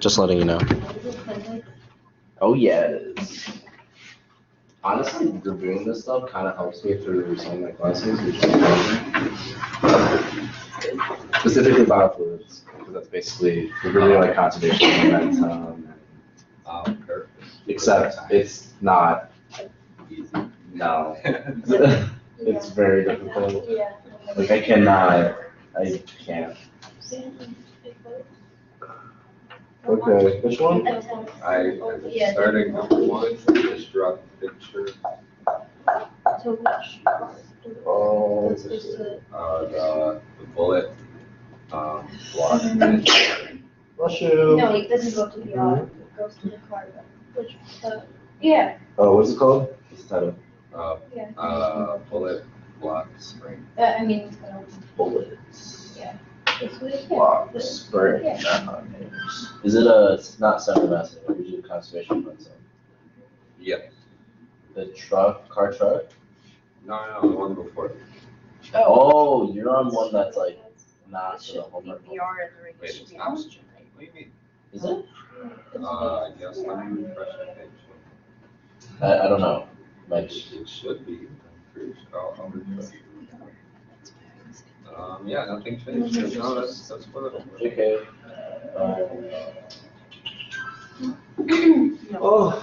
Just letting you know. Oh yeah, it is. Honestly, reviewing this stuff kind of helps me through some of my classes, which is amazing. Specifically biofluids, because that's basically reviewing like conservation momentum. Except it's not easy. No. It's very difficult. Like I can't. Okay, which one? I'm starting number one, just draw the picture. So which? Oh, That's supposed to. The bullet, block. bless you. No, it doesn't go to the R, it goes to the card. Which, yeah, Oh, what's it called? What's the title? yeah. Bullet, block, spring. I mean, it's gonna, Bullets. yeah. It's what it Block, is. spring. Yeah. Is it a, it's not semi-massive, or is it conservation mindset? Yep. The car truck? No, the one before. Oh, you're on one that's like not for the homework. The R and the ring Wait, should it's be not? oxygen, right? What do you mean? Is it? I guess let me refresh the page. I don't know. Like, It should be, I'm pretty sure, I'll refresh. Yeah, nothing changed, no, that's what it was. okay. Oh.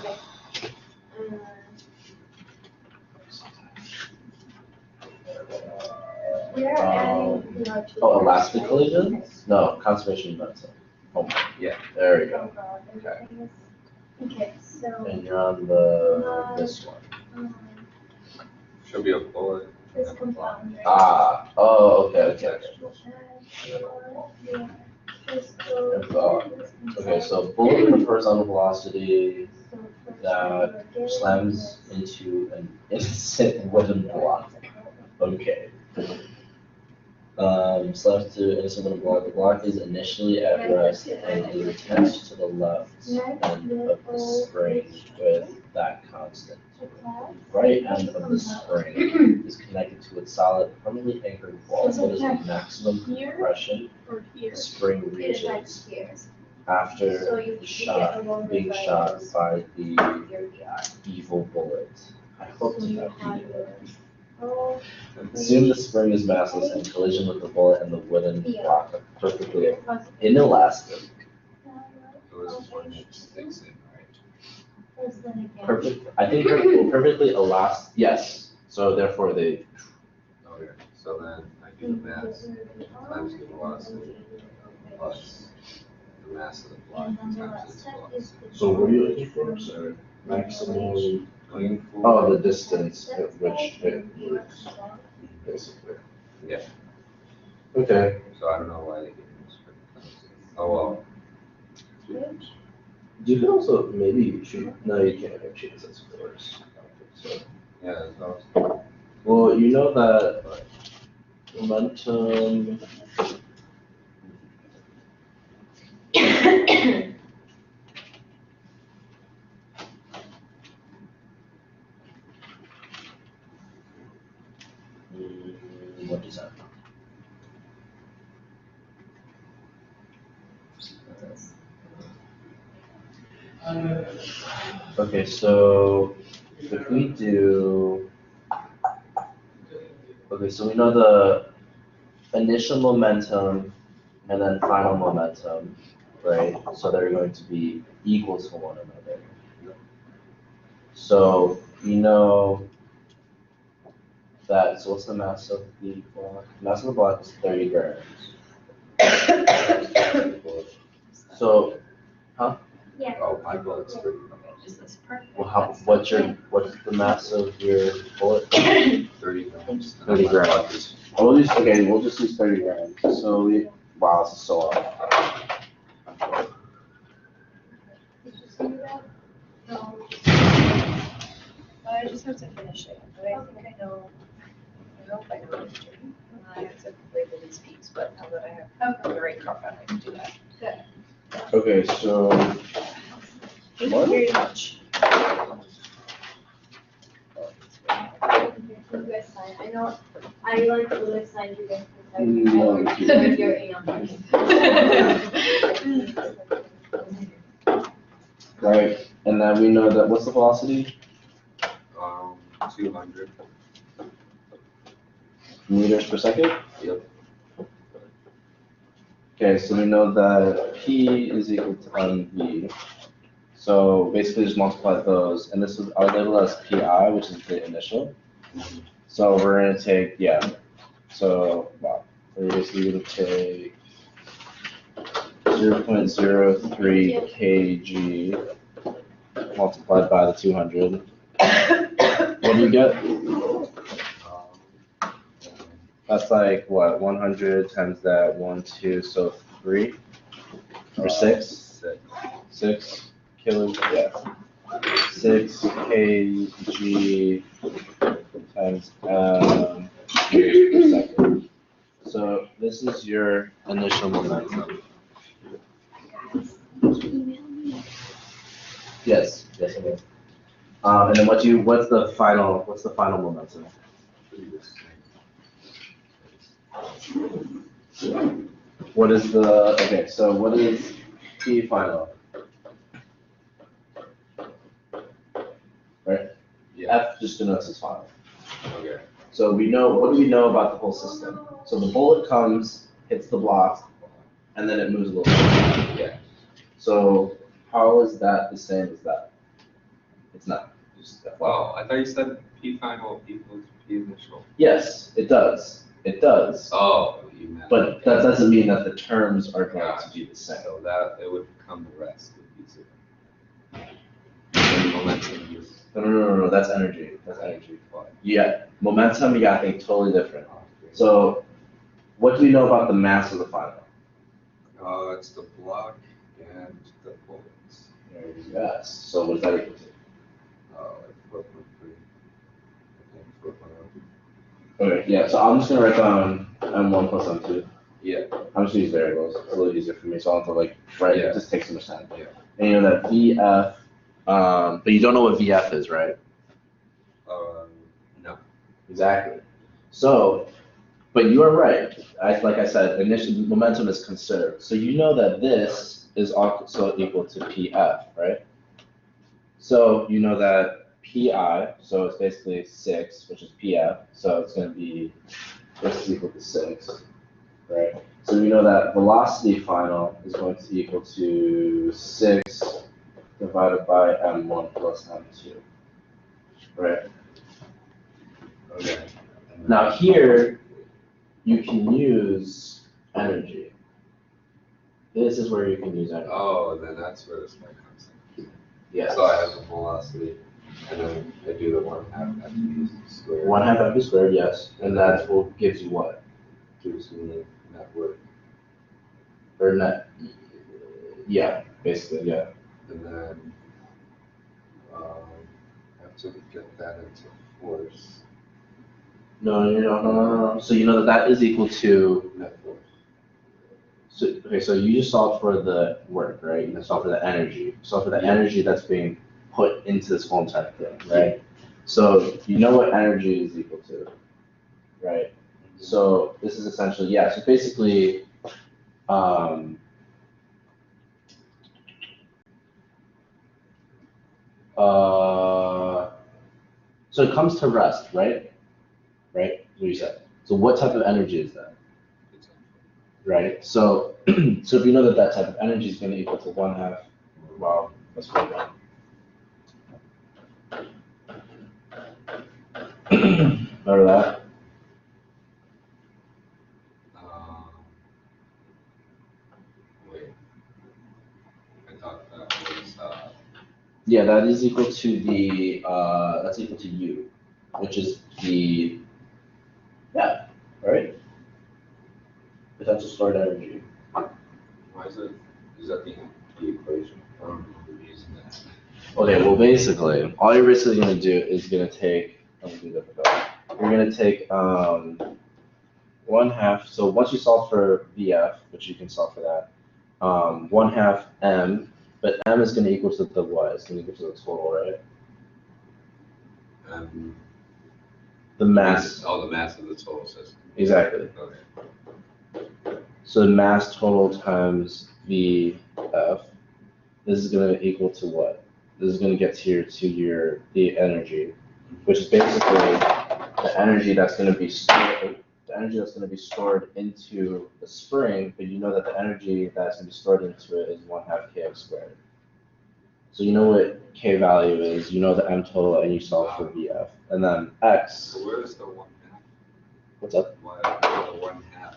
We're adding, you know, to. Oh, elastic collision? No, conservation mindset. Oh, Yeah. there we go. Okay. Okay, so. And you're on the, this one. Should be a bullet. This compound. Ah, oh, okay. Okay, so bullet refers on the velocity that slams into an innocent wooden block. Okay. Slams to innocent wooden block. The block is initially at rest and is attached to the left end of the spring with that constant. Right end of the spring is connected to its solid, permanently anchored wall. What is the maximum compression Or here. the spring It reaches attacks here. after So you being shot by the evil bullet? I hope to not be Oh. Assume the spring is massless and collision with the bullet and the wooden block are perfectly inelastic. So this is when it sticks in, right? Perfect, I think perfectly elastic, yes. So therefore they, Okay, so then I do the mass times the velocity plus the mass of the block times its velocity. so what are you looking for? Sorry, maximum, Looking for. oh, the distance at which it moves, basically. Yeah, Okay, so I don't know why they gave me this spring. Oh, well. you could also maybe shoot, no, you can't have change that's force. So, Yeah, that's awesome. well, you know that momentum. What is that? Okay, so if we do, okay, so we know the initial momentum and then final momentum, right? So they're going to be equal to one another. So you know that, so what's the mass of the block? Mass of the block is 30 grams. So, Yeah. Oh, my bullet's 30. Is this perfect? well, what's the mass of your bullet? 30 grams. 30 grams. We'll just use 30 grams. So wow, this is so off. Did you see that? No. I just have to finish it, but I think I know, I hope I know history. I have to label these peaks, but now that I have the right compound, I can do that. Okay, so Thank What? you very much. You guys sign. I know, I like to let sign you guys. No. You're in on. right? And then we know that, what's the velocity? 200. Meters per second? Yep. Okay, so we know that P is equal to mv. So basically just multiply those, and this is, I'll label as PI, which is the initial. So we're gonna take, yeah, so, wow, we're basically gonna take 0.03 kg multiplied by the 200. What do you get? That's like, what, 100 times that, 1, 2, so 3? Or 6? 6 kilos, yeah. 6 kg times meters per second. So this is your initial momentum. Yes, yes, I will. And then what's the final momentum? What is the, okay, so what is P final? Right? Yeah. F just denotes its final. Okay. So we know, what do we know about the whole system? So the bullet comes, hits the block, and then it moves a little bit. Yeah. So how is that the same as that? It's not. Just FYI. Oh, I thought you said P final equals P initial. Yes, it does. It does. Oh, you meant. But that doesn't mean that the terms are going to be the same. So that, it would become the rest would be zero. And momentum is. No, that's energy. That's energy. Yeah, momentum, you gotta think totally different. So what do we know about the mass of the final? It's the block and the bullets. Yes, so what is that equal to? Like 4.3. I think 4.0. Okay, yeah, so I'm just gonna write down M1 plus M2. Yeah. I'm just gonna use variables, it's a little easier for me, so I don't have to like write, Yeah. it just takes so much time. Yeah. And you know that VF, but you don't know what VF is, right? No. Exactly. So, but you are right. Like I said, initial momentum is conserved. So you know that this is also equal to PF, right? So you know that PI, so it's basically 6, which is PF. So it's going to be, this is equal to 6, right? So we know that velocity final is going to equal to 6 divided by M1 plus M2, right? Okay. Now here, you can use energy. This is where you can use energy. Oh, then that's where this might comes in. Yes. So I have the velocity, and then I do the 1/2 FV squared. 1/2 mv squared, yes. And that's what gives you what? Gives me net work. Or net, yeah, basically, yeah. And then I have to get that into force. No. So you know that is equal to, Net force. so, okay, so you just solved for the work, right? You just solved for the energy. Solved for the energy that's being put into this whole entire thing, right? So you know what energy is equal to, right? So this is essentially, yeah, so basically, so it comes to rest, right? Right? What you said. So what type of energy is that? Right? So, so if you know that that type of energy is going to equal to 1/2, well, let's put it down. Remember that? Wait. I thought that was, Yeah, that is equal to the, that's equal to U, which is the, yeah, right? Potential stored energy. why is that the equation? I don't remember using that. Okay, well, basically, all you're basically gonna do is gonna take, let me do that. You're gonna take 1/2. So once you solve for VF, which you can solve for that, 1/2 M, but M is gonna equal to the what? It's gonna equal to the total, right? The mass. Oh, the mass of the total system. Exactly. Okay. So mass total times VF this is going to equal to what? This is going to get here to the energy, which is basically the energy that's going to be stored. The energy that's going to be stored into the spring, but you know that the energy that's going to be stored into it is 1/2 kx squared. So you know what k value is, you know the m total, and you solve for Vf. And then x. So where is the 1/2? What's up? Why the 1/2?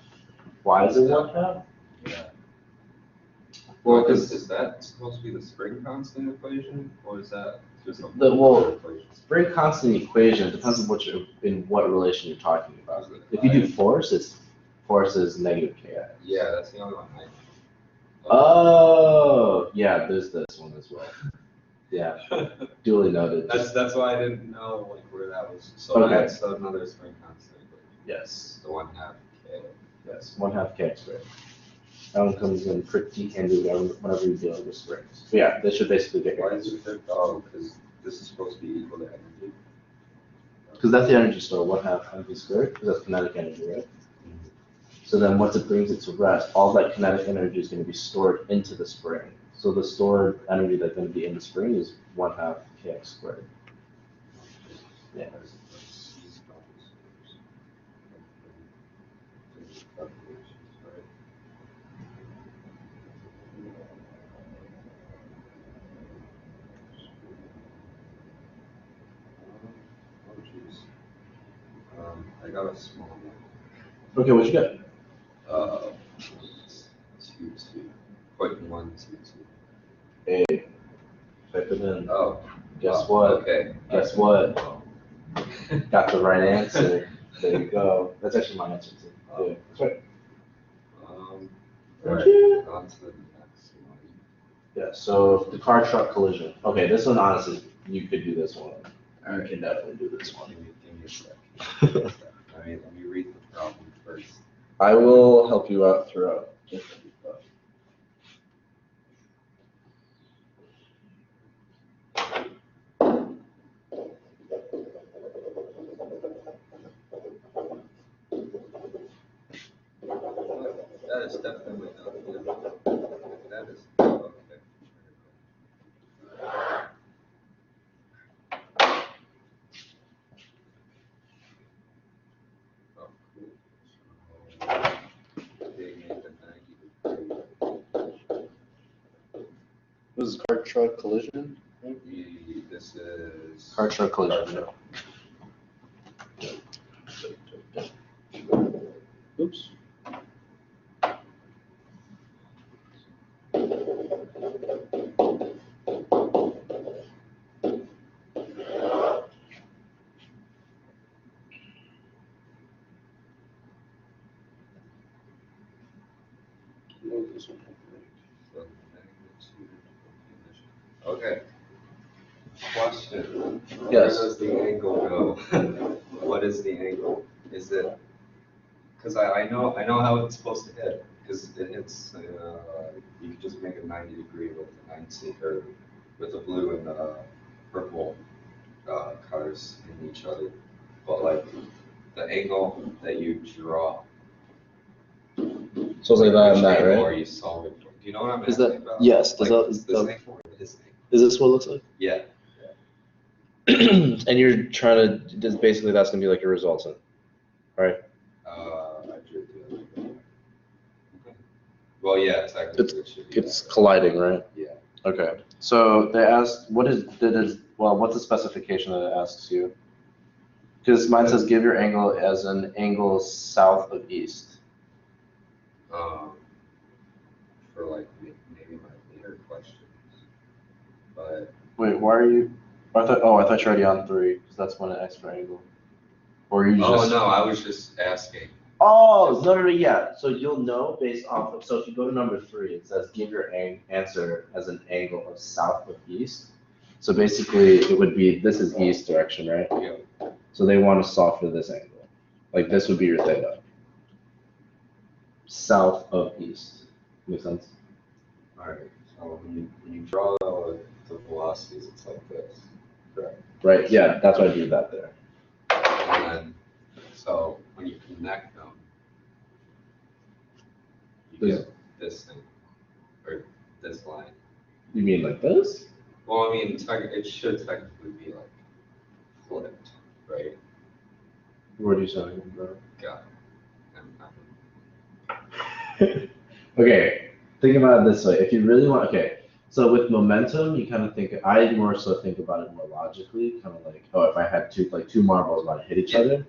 Why is it 1/2? Yeah. Well, Well, because is that supposed to be the spring constant equation, or is that just a equation? spring constant equation depends on in what relation you're talking about. If you do force is negative kx. Yeah, that's the only one I know. Oh, yeah, there's this one as well. Yeah, duly noted. That's why I didn't know like where that was. So Okay. that's another spring constant equation. Yes, The 1/2 k. yes, 1/2 kx squared. That one comes in pretty handy whenever you're dealing with springs. But yeah, this should basically get your Why answer. is it? Oh, because this is supposed to be equal to energy. Because that's the energy store, 1/2 mv squared, because that's kinetic energy, right? So then once it brings it to rest, all that kinetic energy is going to be stored into the spring. So the stored energy that's going to be in the spring is 1/2 kx squared. Yeah. Oh, jeez. I got a small one. Okay, what you got? 2, 0.122. Hey, type it in. Oh. Guess what? Okay. Guess what? Got the right answer. There you go. That's actually my answer too. Yeah, that's right. Alright, on to the next one. Yeah, so the car truck collision. Okay, this one honestly, you could do this one. You can definitely do this one. Give me a sec. Let me read the problem first. I will help you out throughout. That is definitely not good. That is, okay. Oh, cool. So, they made the 90 degree. This is car truck collision? This is. Car truck collision. Oops. Okay. Question. Yes. Where does the angle go? What is the angle? Is it? Because I know how it's supposed to hit. Because it hits. You can just make a 90 degree with the 90 or with the blue and the purple colors in each other. But like the angle that you draw. So it's like that which and that, angle right? Are you solving for? Do you know what I'm Is asking that about? yes? Like, Is this angle or this angle? Is this what it looks like? Yeah. And you're trying to just basically that's gonna be like your resultant, right? I drew it the other way. Okay. Well, yeah, technically it should be. It's colliding, right? Yeah. Okay. So they asked, what's the specification that it asks you? Because mine says give your angle as an angle south of east. For like maybe my later questions, but. Wait, why are you? I thought you're already on 3 because that's one extra angle. Or you just. Oh no, I was just asking. Oh no, yeah. So you'll know based off of. So if you go to number 3, it says give your answer as an angle of south of east. So basically, it would be this is east direction, right? Yeah. So they want to solve for this angle. Like this would be your theta. South of east. Make sense? Alright, so when you draw the velocities, it's like this. Correct. Right, yeah, that's why I do that there. And then, so when you connect them, you get this thing, or this line. You mean like this? Well, I mean, it should technically be like flipped, right? What are you saying, bro? Got it. Okay, think about it this way. If you really want, okay, so with momentum, you kind of think, I more so think about it more logically, kind of like, oh, if I had two marbles about to hit each other,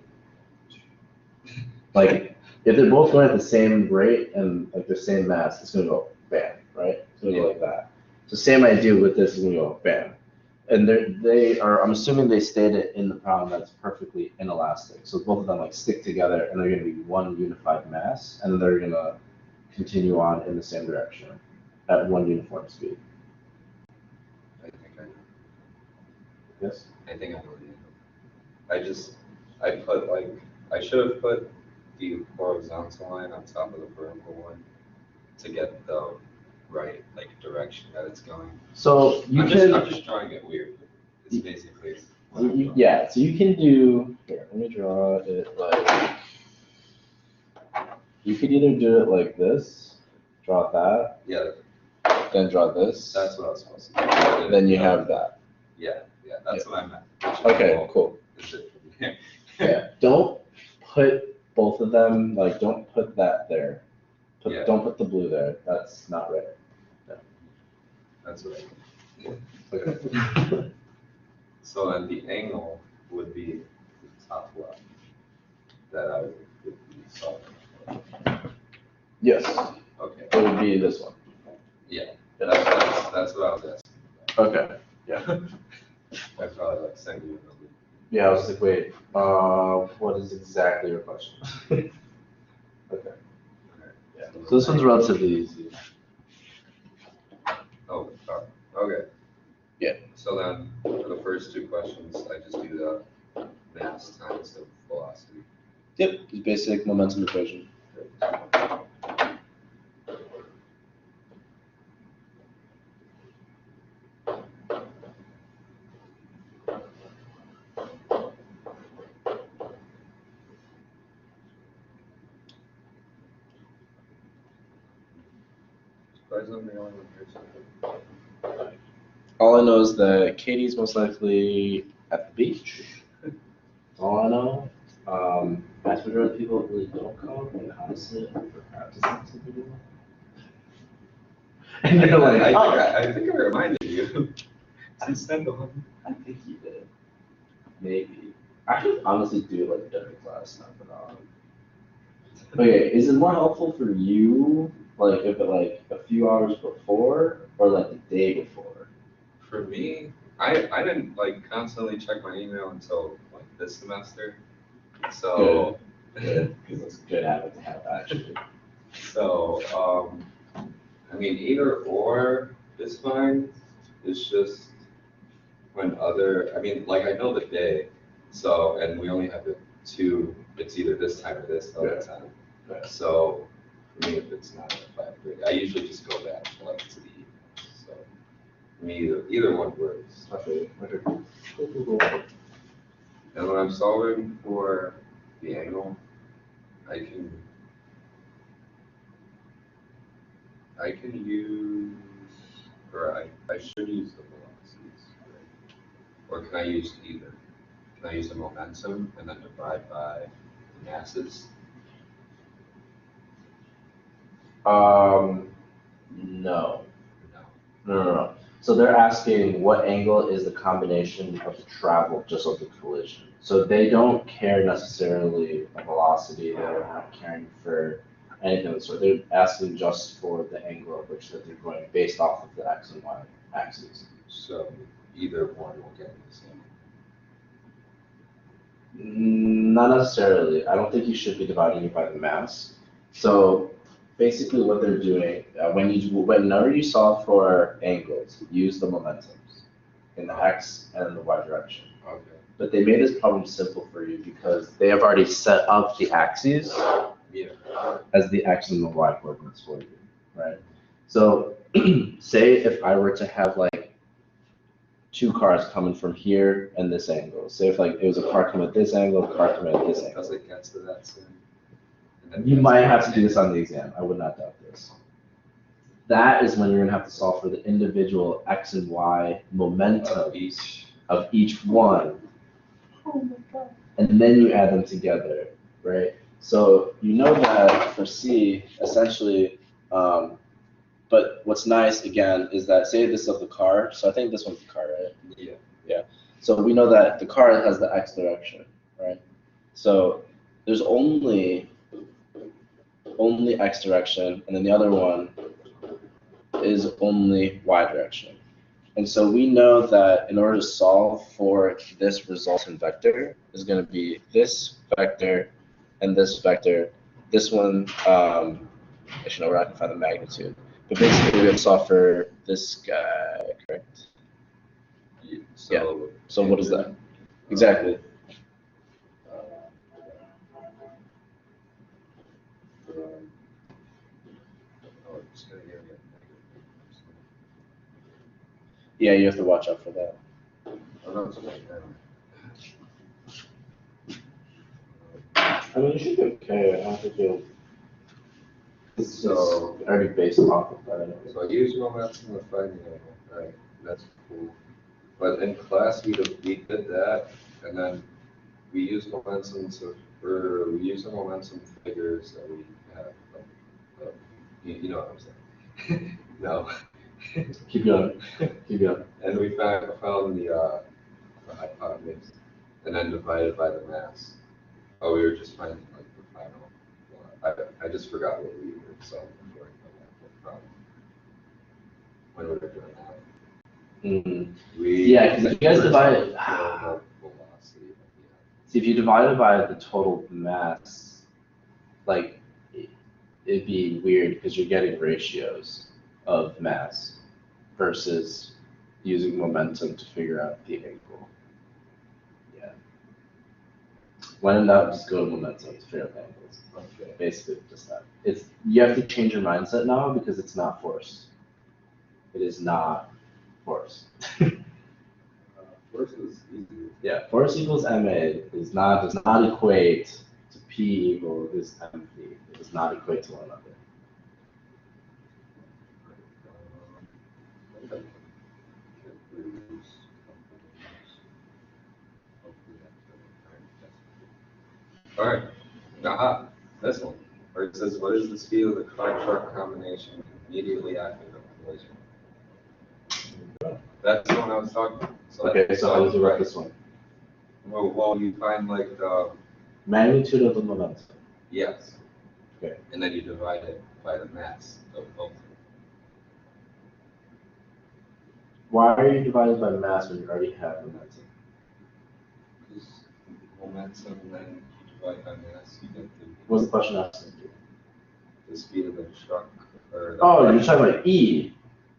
like, if they're both going at the same rate and like the same mass, it's gonna go bam, right? It's gonna go like that. So same idea with this is gonna go bam. And they are, I'm assuming they stated in the problem that's perfectly inelastic. So both of them like stick together and they're gonna be one unified mass and they're gonna continue on in the same direction at one uniform speed. I think I know. Yes? I think I know the angle. I should have put the horizontal line on top of the vertical one to get the right like direction that it's going. So I'm just drawing it weird. It's basically. yeah, so you can do, here, let me draw it like, you could either do it like this, draw that, Yeah, then draw this, that's what I was supposed to do. then you have that. Yeah, that's what I meant. Okay, cool. Is it from here? Yeah, don't put both of them, like, don't put that there. Yeah. Don't put the blue there, that's not right. That's what I meant. Okay. So then the angle would be the top left that I would be solving. Yes, Okay, it would be this one. yeah, that's what I was asking. Okay, yeah. I probably like sent you another. Yeah, I was like, wait, what is exactly your question? Okay, yeah, so this one's relatively easy. Oh, okay. Yeah. So then, for the first two questions, I just do the mass times the velocity. Yep, it's basic momentum equation. Surprisingly, the only one here. All I know is that Katie's most likely at the beach. All I know. Vast majority of people really don't come, and honestly, for practicing to do. And you're like, I think I reminded you. To send one. I think you did. Maybe. I could honestly do it like during class, not for long. Okay, is it more helpful for you, like if it like a few hours before, or like the day before? For me, I didn't like constantly check my email until like this semester. So Good, because it's a good habit to have actually. So I mean either or is fine. It's just when I mean like I know the day, so and we only have the two. It's either this time or this other time. Yeah. So for me, if it's not at 5:30, I usually just go back like to the evening. So for me, either one works. Okay. And when I'm solving for the angle, I can use, or I should use the velocities, right? Or can I use either? Can I use the momentum and then divide by the masses? No. No. No. So they're asking what angle is the combination of the travel just of the collision. So they don't care necessarily the velocity, they're not caring for anything of the sort. They're asking just for the angle of which that they're going based off of the X and Y axes. So either one will get the same. Not necessarily. I don't think you should be dividing it by the mass. So basically what they're doing, whenever you solve for angles, use the momentums in the X and the Y direction. Okay. But they made this problem simple for you because they have already set up the axes Yeah. as the X and the Y coordinates for you, right? So say if I were to have like two cars coming from here and this angle. Say if like it was a car coming at this angle, a car coming at this angle. Does it get to that soon? And then You gets might to have that to do this on the exam. I would not doubt this. that is when you're gonna have to solve for the individual x and y momentum of each one, Oh my god. and then you add them together, right? So you know that for C, essentially, but what's nice again is that say this is the car, so I think this one's the car, right? Yeah. Yeah. So we know that the car has the x direction, right? So there's only x direction, and then the other one is only y direction. And so we know that in order to solve for this resultant vector is going to be this vector and this vector. This one, actually no, we're not going to find the magnitude. But basically we have to solve for this guy, correct? So what is that? Exactly. Yeah, you have to watch out for that. I mean, you should be okay. I don't think you'll. So already based off of that. So I use momentum to find the angle, right? That's cool. But in class we did that, and then we use momentum or we use the momentum figures that we have. You know what I'm saying? No. Keep going. Keep going. And we found the hypotenuse, and then divided by the mass. Oh, we were just finding like the final. I just forgot what we were solving for when we were doing that. Mm-hmm. Yeah, because if you guys divide it, see, if you divide it by the total mass, like it'd be weird because you're getting ratios of mass versus using momentum to figure out the angle. Yeah. When in doubt, just go to momentum to figure out the angles. Okay. Basically, just that. You have to change your mindset now because it's not force. It is not force. Force is easy. Yeah, force equals MA does not equate to P equals this MP. It does not equate to one another. All right, aha, this one, where it says, what is the speed of the car-truck combination immediately after the collision? That's the one I was talking about. Okay, so how would you write this one? Well, you find like the magnitude of the momentum. Yes. Okay. And then you divide it by the mass of both. Why are you dividing by mass when you already have momentum? Because momentum, and then you divide by mass, you get the. What's the question asking you? The speed of the truck. Or the you're talking about E.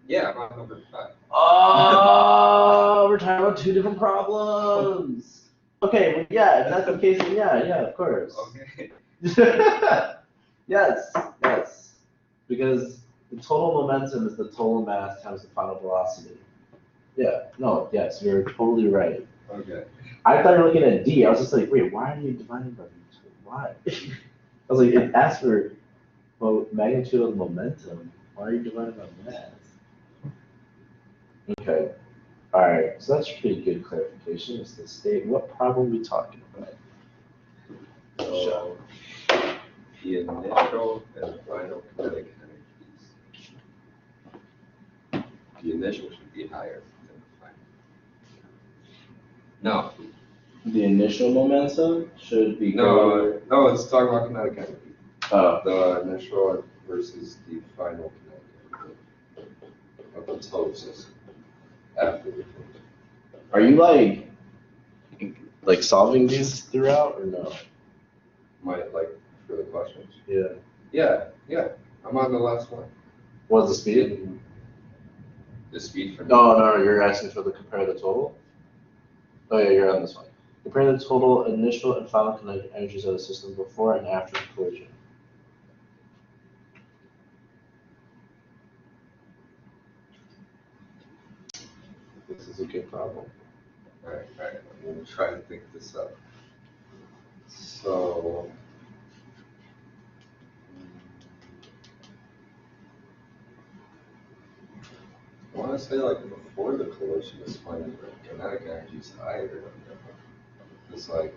Yeah, I'm on number 5. Oh, we're talking about two different problems. Okay, well, yeah, if that's the case, then yeah, of course. Okay. Yes. Because the total momentum is the total mass times the final velocity. Yeah, no, yes, you're totally right. Okay. I thought you were looking at D. I was just like, wait, why are you dividing by why? I was like, it asks for magnitude of momentum. Why are you dividing by mass? Okay. All right. So that's pretty good clarification. Is the state what problem are we talking about? So the initial and final kinetic energies. The initial should be higher than the final. No. The initial momentum should be no, it's talking about kinetic energy. Oh. The initial versus the final kinetic energy of the total system after the collision. Are you like solving these throughout or no? Like for the questions? Yeah. Yeah. I'm on the last one. What's the speed? The speed for No, you're asking for the compare the total? Oh yeah, you're on this one. Compare the total initial and final kinetic energies of the system before and after the collision. This is a good problem. All right. I'm going to try to think this up. So, to say like before the collision is when the kinetic energy is higher. It's like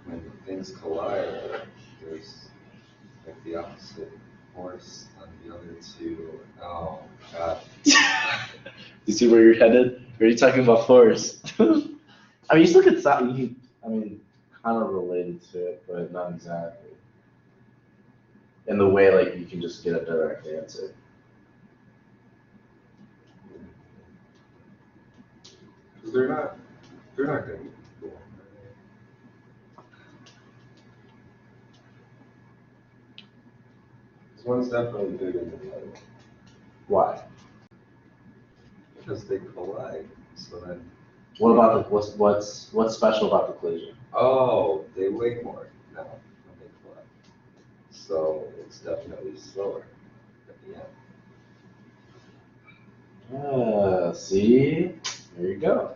when things collide, there's like the opposite force on the other two. Oh God. You see where you're headed? Are you talking about force? I mean, you still get something. I mean, kind of related to it, but not exactly. In the way, like, you can just get a direct answer. Because they're not going to be equal. Because one's definitely bigger than the other. Why? Because they collide. So then, What about the what's special about the collision? oh, they weigh more now when they collide. So it's definitely slower at the end. See? There you go.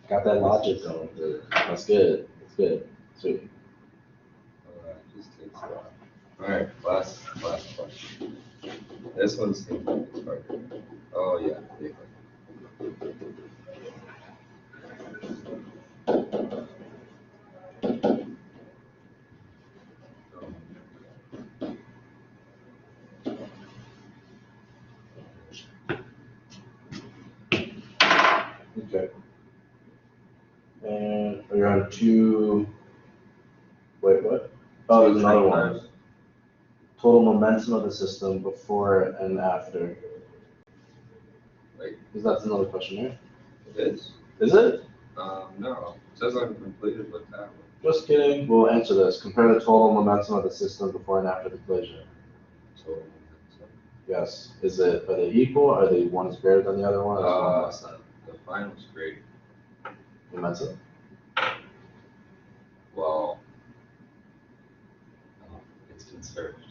Got that logic going through. That's good. That's good. Sweet. Just takes a while. All right, last question. This one seems like it's harder. Oh yeah, big one. Okay. And you're on two. Wait, what? Oh, there's another one. Total momentum of the system before and after. Wait, Because that's another question, right? it is? Is it? No. It says I'm completed with that one. Just kidding. We'll answer this. Compare the total momentum of the system before and after the collision. So, Yes. Are they equal? Are they one is greater than the other one? Or is one less than? the final's great. Momentum? Well, it's conserved,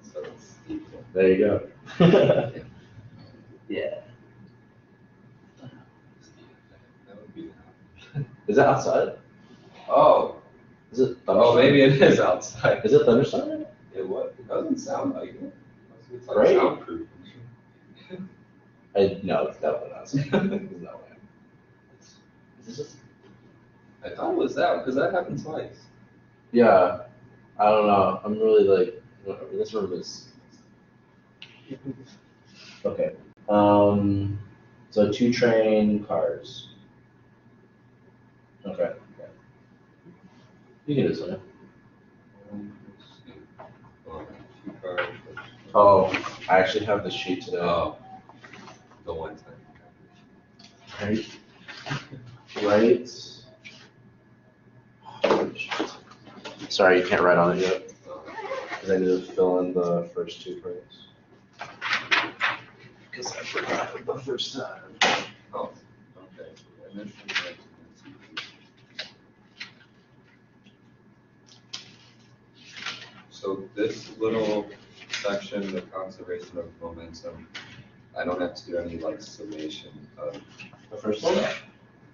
so it's equal. There you go. Yeah. That would be Is it outside? Oh, Is it oh, thunderstorm? maybe it is outside. Is it thunderstorm? It what? It doesn't sound like it. It's like Right? soundproof. No, it's definitely not outside. There's no way. Is this just? I thought it was that because that happened twice. Yeah. I don't know. I'm really like, this room is. Okay. So 2 train cars. Okay. You can do this one. Let's see. Two cars. Oh, I actually have the sheet today. Oh, the one time. Right. Sorry, you can't write on it yet, because I need to fill in the first 2 frames. Because I forgot it the first time. Oh, okay. And then so this little section, the conservation of momentum, I don't have to do any like summation of. The first one?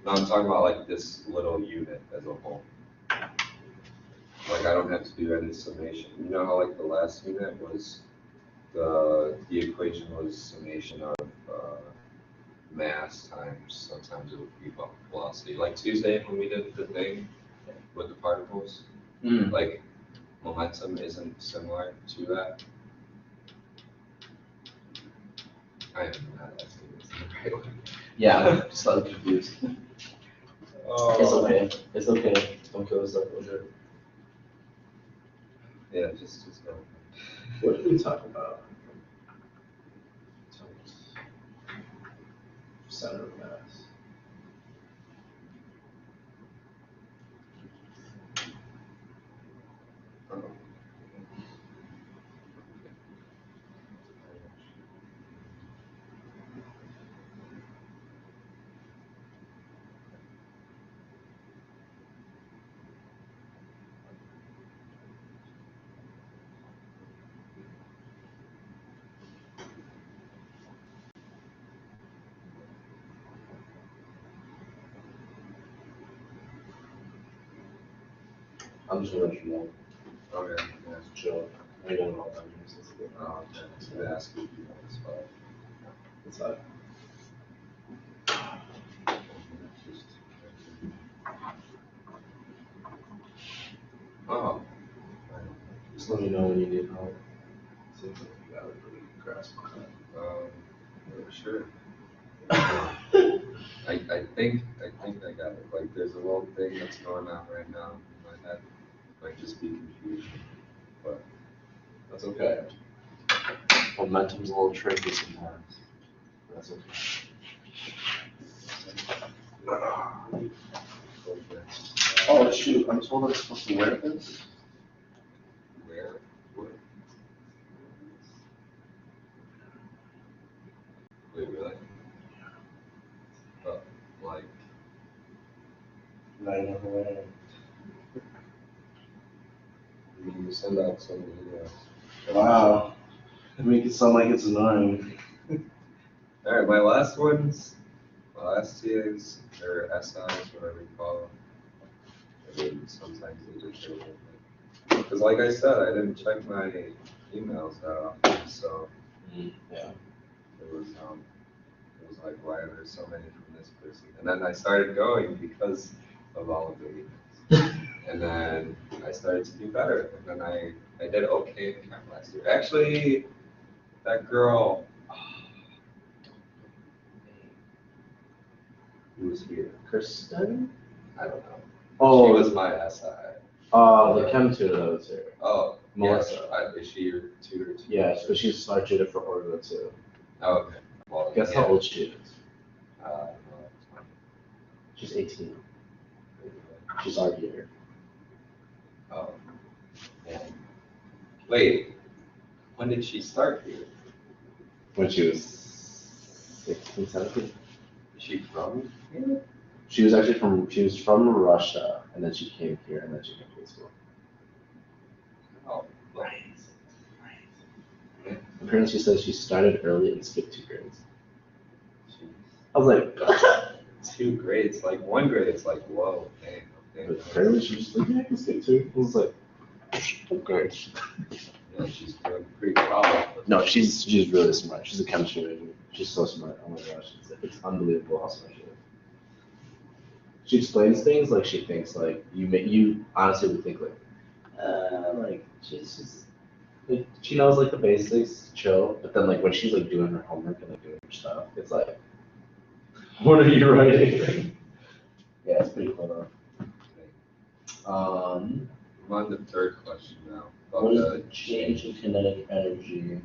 No, I'm talking about like this little unit as a whole. Like I don't have to do any summation. You know how like the last unit was, the equation was summation of mass times, sometimes it would be velocity. Like Tuesday when we did the thing with the particles, like momentum isn't similar to that. I am not asking this the right way. Yeah, I'm slightly confused. Oh. It's okay. It's okay. Don't kill yourself over it. Yeah, just go. What did we talk about? Center of mass. I'm just gonna let you know. Okay, Chill. I don't know what time it is. okay. So they ask you if you want to spot. It's fine. Oh. Just let me know when you need help. Seems like you got a pretty good grasp on Sure. that. I think I got it. Like, there's a little thing that's going on right now in my head. Might just be confusion, but that's okay. Momentum's a little tricky sometimes. That's okay. Oh shoot, I'm told I'm supposed to wear this? Where? What? Wait, really? But, like, I never wear it. you send out so many emails. Wow. Make it sound like it's annoying. Alright, my last TAs, or SIs, whatever you call them. I mean, sometimes they just show up. Because like I said, I didn't check my emails that often, so Yeah. it was like, why are there so many from this person? And then I started going because of all of the emails. And then I started to do better, and then I did okay in camp last year. Actually, that girl, who was here, Kristen? I don't know. Oh, She was my SI. the chem tutor that was here. Oh, yes, Melissa. is she your tutor too? Yes, but she's my tutor for Orgo too. Oh, okay. Well, Guess yeah. how old she is? No, She's 18. She's our year. oh. Man. Wait, when did she start here? When she was 16, 17. Is she from here? She was from Russia, and then she came here, and then she came to school. Oh, Right. Apparently she says she started early and skipped 2 grades. Jeez. I was like, 2 grades, like 1 grade, it's like, whoa, dang, but okay. apparently she was like, yeah, I can skip 2. I was like, okay. Yeah, she's doing pretty well. No, she's really smart. She's a chemistry major. She's so smart. Oh my gosh, it's unbelievable how smart she is. She explains things like she thinks like you honestly would think like she's like she knows like the basics, chill. But then like when she's like doing her homework and like doing her stuff, it's like, what are you writing? Yeah, it's pretty cool though. I'm on the 3rd question now. About What is the change in kinetic energy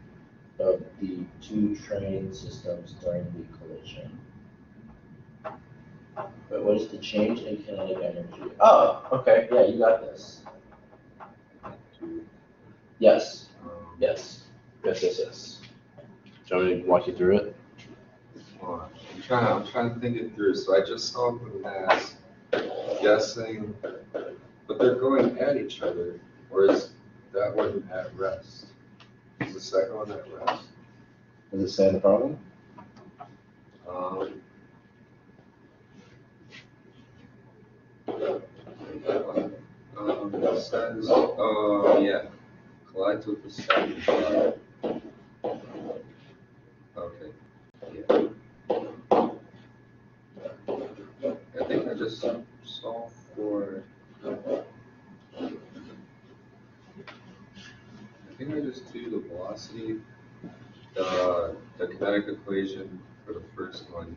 of the 2 train systems during the collision? But what is the change in kinetic energy? Oh, okay, yeah, you got this. Yes, yes. Yes. Do you want me to walk you through it? I'm trying to think it through. So I just saw the mass, guessing, but they're going at each other, or is that one at rest? Is the second one at rest? Does it say in the problem? It says, yeah, collides with the second side. Okay, yeah. I think I just saw for, I think I just do the velocity, the kinetic equation for the first one,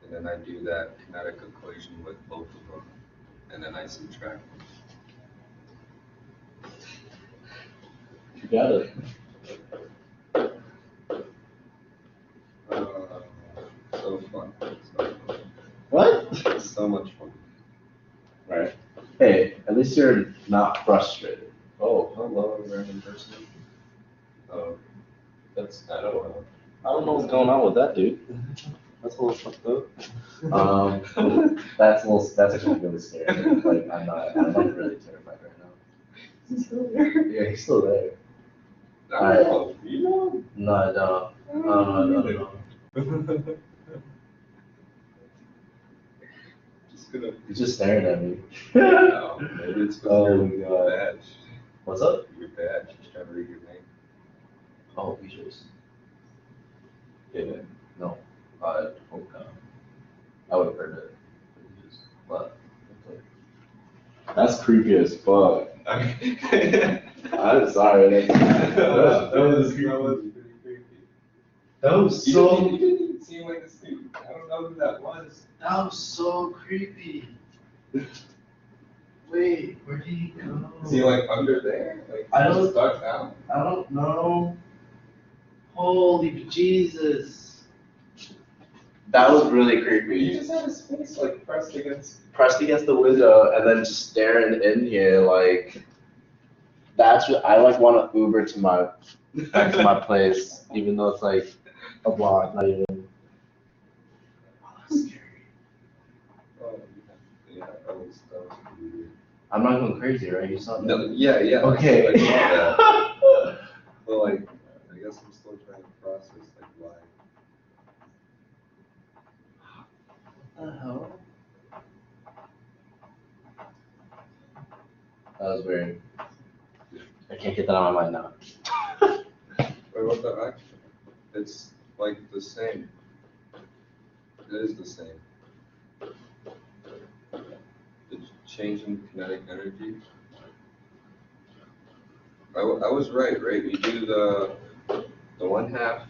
and then I do that kinetic equation with both of them, and then I subtract them. You got it. So fun. So fun. What? So much fun. Right. Hey, at least you're not frustrated. Oh, hello, random person. Oh, I don't know. I don't know what's going on with that dude. That's a little fucked up. That's actually really scary. Like I'm like really terrified right now. Is he still there? Yeah, he's still there. I don't know. You know? No, I don't. No. Just gonna. He's just staring at me. No, maybe it's because Oh, your God. badge. What's up? Your badge. He's trying to read your name. Oh, features. Yeah, no. I would have heard it. But that's creepy as fuck. I'm sorry. That was creepy. pretty creepy. That was You so. didn't even seem like a student. I don't know who that was. That was so creepy. Wait, where did he go? Is he like under there? Like I don't- just stuck down? I don't know. Holy Jesus. That was really He creepy. just had his face like pressed against. Pressed against the window and then just staring in here like. That's what I like. Want to Uber to my back to my place, even though it's like a block, not even. Oh, that's scary. Oh, yeah, that was weird. I'm not going crazy, right? You saw that? No, yeah. Okay. I saw that. But like, I guess I'm still trying to process like why. What the hell? That was weird. I can't get that out of my mind now. Wait, what the heck? It's like the same. It is the same. The change in kinetic energy. I was right? You do the 1/2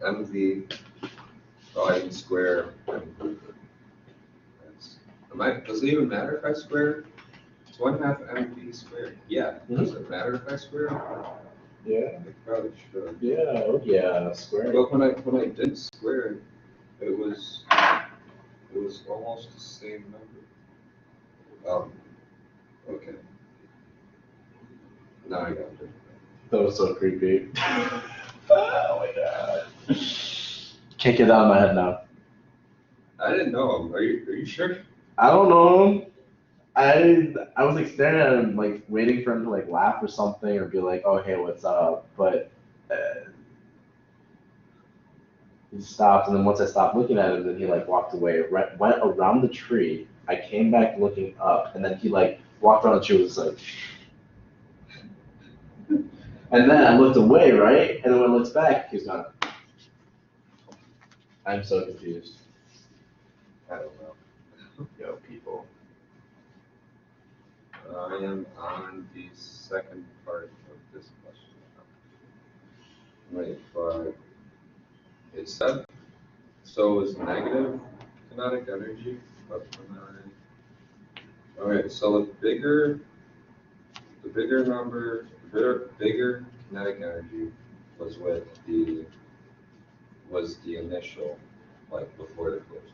mv volume square mv. Does it even matter if I square? It's 1/2 mv squared. Yeah. Does it matter if I square? Yeah. It probably should. Yeah. Oh yeah. Square. But when I did square it, it was almost the same number. Okay. Now I got it. That was so creepy. Oh my god. Can't get that out of my head now. I didn't know him. Are you sure? I don't know. I was like staring at him, like waiting for him to like laugh or something, or be like, "Oh hey, what's up?" But he stopped, and then once I stopped looking at him, then he like walked away, went around the tree. I came back looking up, and then he like walked around the tree, was like, and then I looked away, right, and then when I looked back, he's gone. I'm so confused. I don't know. Yo, people. I am on the second part of this question. Wait, but it said so is negative kinetic energy plus kinetic. Okay, so the bigger number, bigger kinetic energy was the initial, like before the collision.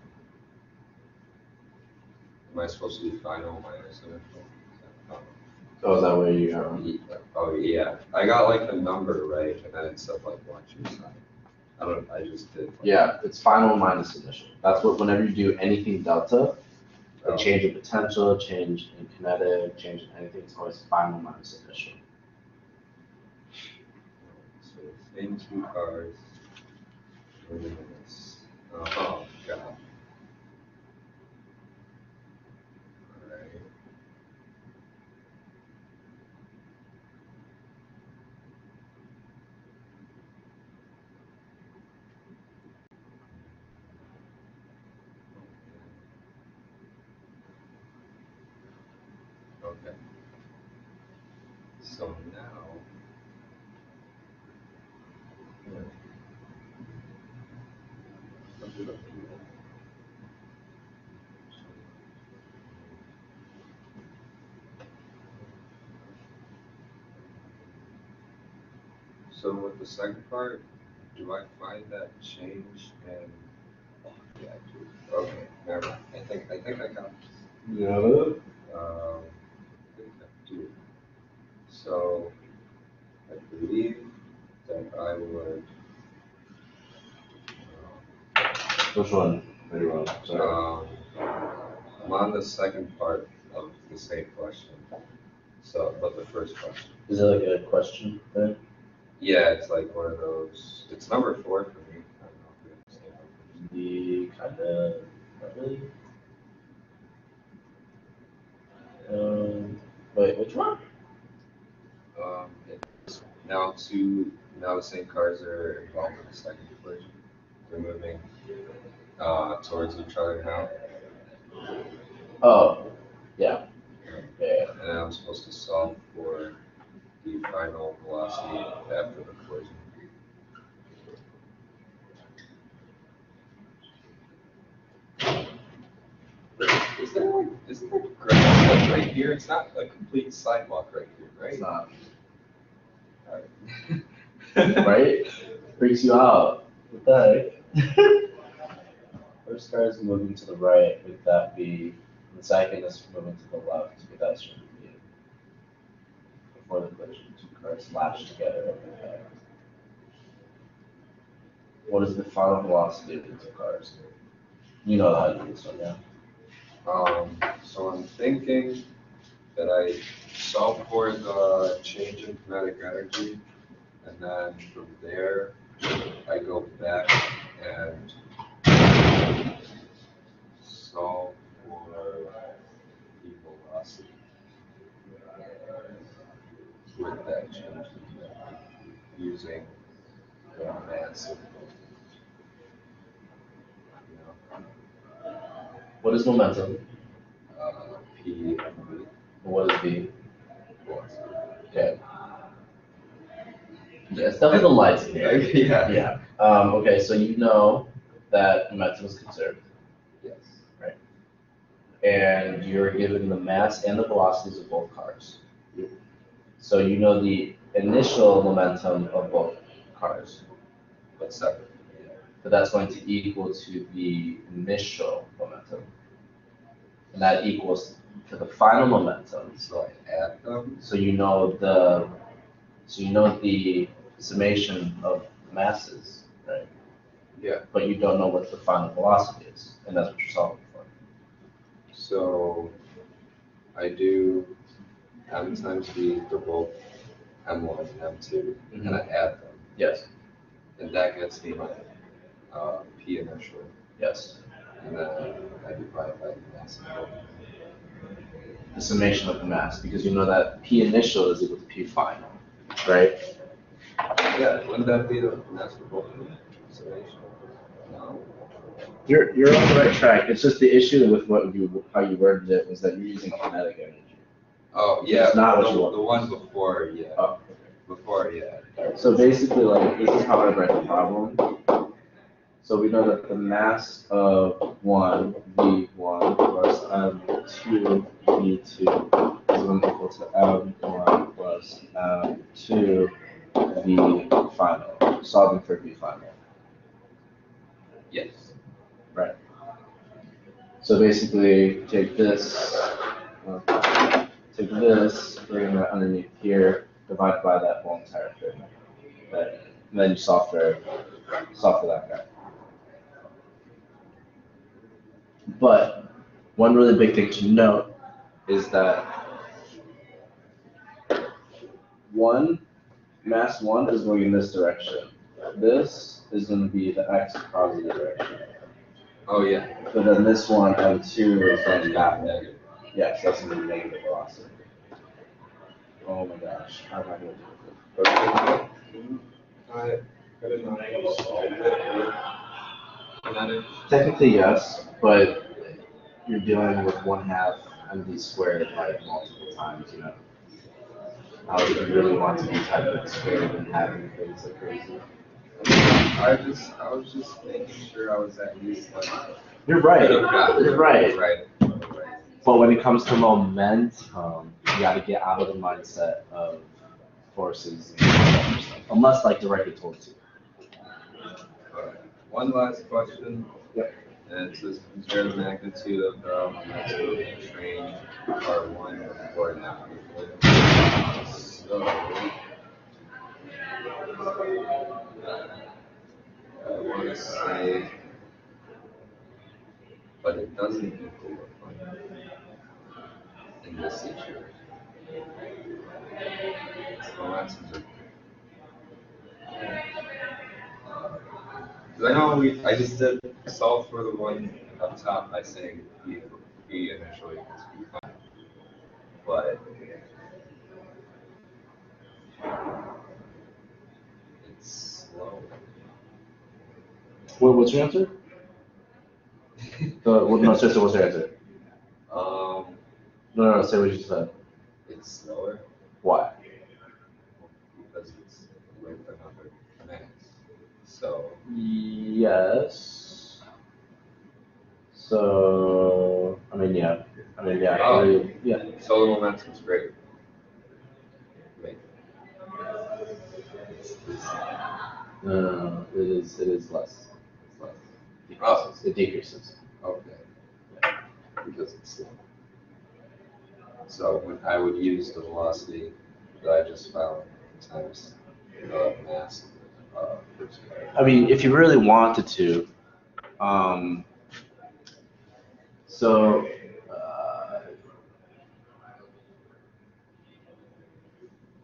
Am I supposed to be final minus initial? Oh, is that where you got wrong? Oh yeah, I got like the number right, and then it said like watch your side. I just did. Yeah, it's final minus initial. That's what, whenever you do anything delta, Oh. a change in potential, change in kinetic, change in anything, it's always final minus initial. So same two cars. Oh god. Alright. Okay. So now. Yeah. What did I do? So with the second part, do I find that change in? Oh, yeah, I do. Okay, never mind. I think I got this. Yeah. I think I do. So I believe that I would. Which one? Where you on? Sorry. I'm on the second part of the same question. So, but the first question. Is it like a question thing? Yeah, it's like one of those. It's number 4 for me. I don't know if you understand. The kinda, not really. Wait, which one? It's now the same cars are involved in the second collision. They're moving towards each other now. Oh, yeah. Yeah. And then I'm supposed to solve for the final velocity after the collision. Isn't there grass like right here? It's not a complete sidewalk right here, right? It's not. Alright. Right? Freaks you out. What the heck? First car is moving to the right, would that be, the second is moving to the left, would that should be before the collision, two cars latch together over the head. What is the final velocity of the two cars? You know how to do this one, yeah? So I'm thinking that I solve for the change in kinetic energy, and then from there, I go back and solve for the velocity with that change in kinetic energy using the mass of both. You know, What is momentum? P and V What is V? velocity. Okay. Yeah, it's definitely the lights in here. Yeah. Yeah. Okay, so you know that momentum is conserved, Yes. and you're given the mass and the velocities of both cars. So you know the initial momentum of both cars, But separate. but that's going to equal to the initial momentum. And that equals to the final momentum. So I add them. So you know the summation of masses, right? Yeah. But you don't know what the final velocity is, and that's what you're solving for. So I do m times v for both m1 and m2, and I add them, Yes, and that gets me my p initial, yes. and then I divide by the mass of both. The summation of the mass, because you know that P initial is equal to P final, right? Yeah, wouldn't that be the mass of both of them? Summation? No. You're on the right track. It's just the issue with how you worded it was that you're using kinetic energy. Oh, yeah, It's not what the, you want. the one before, yeah. Oh. Before, yeah. So basically, like, this is how I write the problem. So we know that the mass of one, V1, plus M2, V2 is going to equal to M1 plus M2, V final, solving for V final. Yes. Right. So basically, take this, bring that underneath here, divide by that whole entire thing. Right. And then you solve for that guy. But one really big thing to note is that mass one is going in this direction. This is going to be the x positive direction. Oh, yeah. But then this one, M2, is going that way. Negative. Yes, that's going to be negative velocity. Oh my gosh, how am I going to do this? But couldn't I solve it with kinetic? Technically, yes, but you're dealing with 1/2 mv squared like multiple times, you know. How would you really want to be typing squared and having things like crazy? I was just making sure I was at least like. You're right. Could have gotten You're it. right. Right. But when it comes to momentum, you got to get out of the mindset of forces, and stuff, unless like directly told to. Alright, one last question. Yep. And it says compare the magnitude of the momentum of the train R1 before and after the collision. So I want to say, but it doesn't equal the final in this situation. Momentums are. Because I know I just did solve for the one up top by saying P initially equals P final. But it's slow. What's your answer? No, seriously, what's your answer? No, say what you said. It's slower Why? because it's with another mass. So, Yes. So, yeah. Oh. Yeah. solar momentum's great. Wait. No, it is less. It's less. Oh. It decreases. Okay. Because it's slow. So I would use the velocity that I just found times the mass of the first car. I mean, if you really wanted to, so,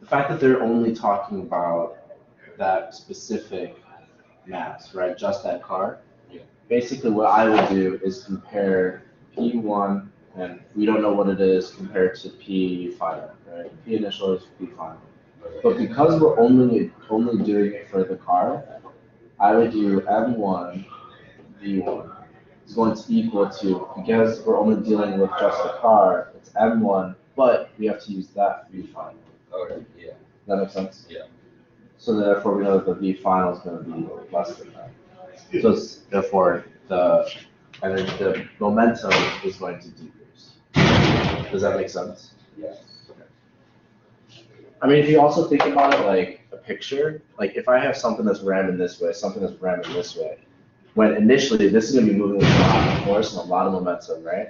the fact that they're only talking about that specific mass, right, just that car, Yeah. basically what I would do is compare P1, and we don't know what it is, compared to P final, right? P initial is P final. But because we're only doing it for the car, I would do M1 V1 is going to equal to, because we're only dealing with just the car, it's M1, but we have to use that V final. Okay, yeah. Does that make sense? Yeah. So therefore, we know that the V final is going to be less than that. So it's, therefore, the momentum is going to decrease. Does that make sense? Yes. I mean, if you also think about it like a picture, like if I have something that's ramming this way, something that's ramming this way, when initially this is going to be moving with a lot of force and a lot of momentum, right?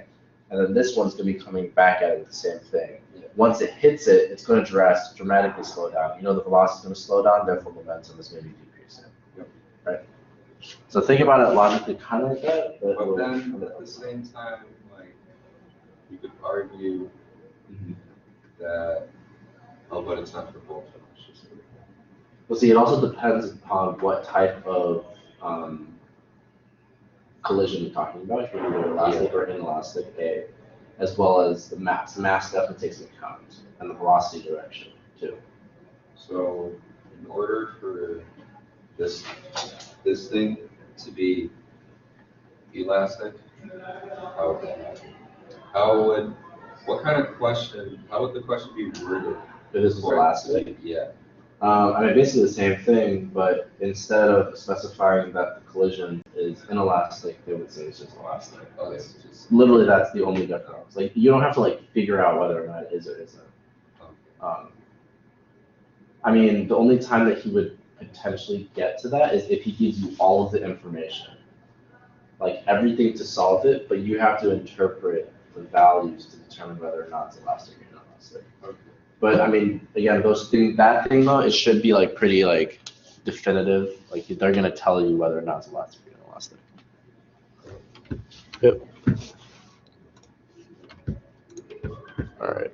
And then this one's going to be coming back at it with the same thing. Once it hits it, it's going to dramatically slow down. You know the velocity is going to slow down, therefore momentum is going to be decreasing. Yep. Right? So think about it logically kind of like that. But then at the same time, like, you could argue that, oh, but it's not for both of us. It's just for Well, see, it also depends upon what type of collision you're talking about, if you're either elastic or inelastic, as well as the mass. The mass definitely takes into account, and the velocity direction too. So in order for this thing to be elastic, how would that happen? How would the question be worded? If this is elastic, Yeah. basically the same thing, but instead of specifying that the collision is inelastic, they would say it's just elastic. Okay. Literally, that's the only difference. Like, you don't have to like figure out whether or not it is or isn't. The only time that he would potentially get to that is if he gives you all of the information, like everything to solve it, but you have to interpret the values to determine whether or not it's elastic or inelastic. Okay. But again, that thing though, it should be like pretty like definitive. Like they're gonna tell you whether or not it's elastic or inelastic. Yep. All right.